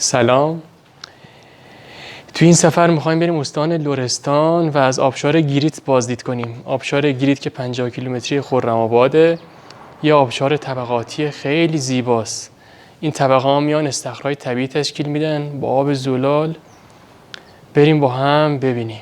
سلام. تو این سفر میخوایم بریم استان لرستان و از آبشار گیریت بازدید کنیم. آبشار گیریت که 50 کیلومتری خرم‌آباده، یه آبشار طبقاتی خیلی زیباست. این طبقه ها میان استخرهای طبیعی تشکیل میدن با آب زلال. بریم با هم ببینیم.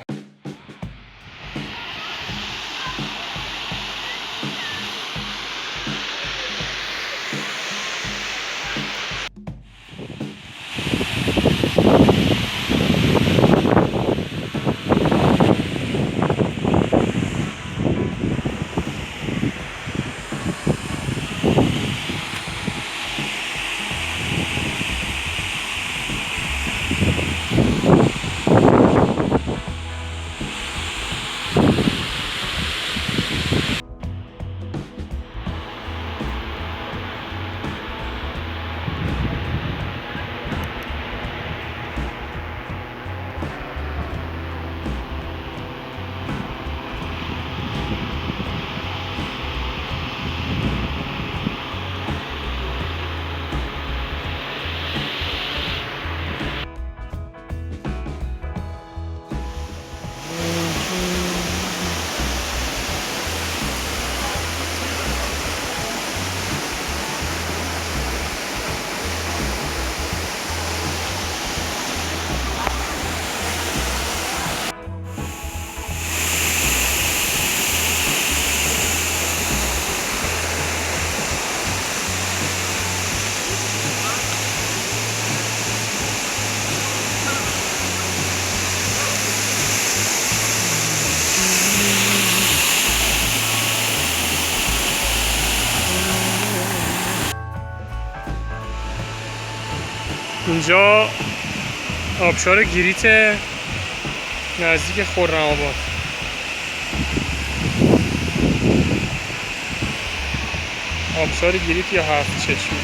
اینجا آبشار گیریت نزدیک خرم‌آباد. آبشار گیریت یا هفت چشمه.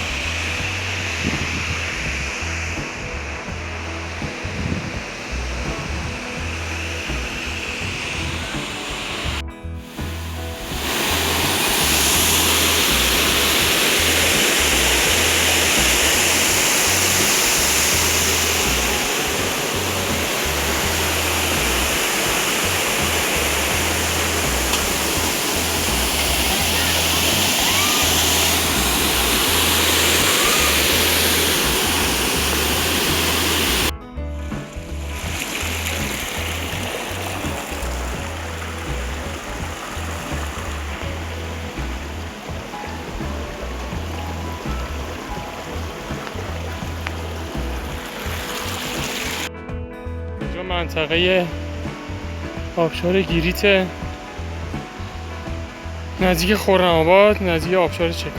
منطقه آبشار گیریت نزدیک خرم‌آباد، نزدیک آبشار چکان،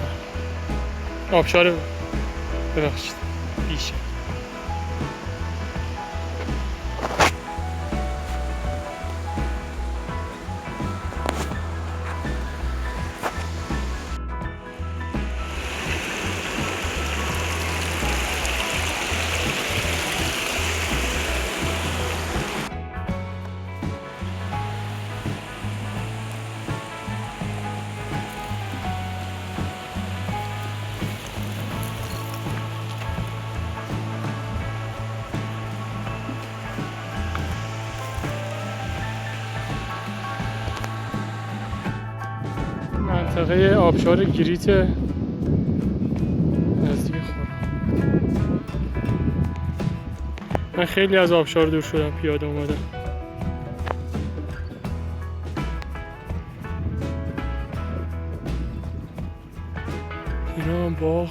آبشار ببخشید بیشه. منطقه آبشار گیریت نزدیک خرم‌آباد. من خیلی از آبشار دور شدم، پیاده اومدم. اینا هم باغ.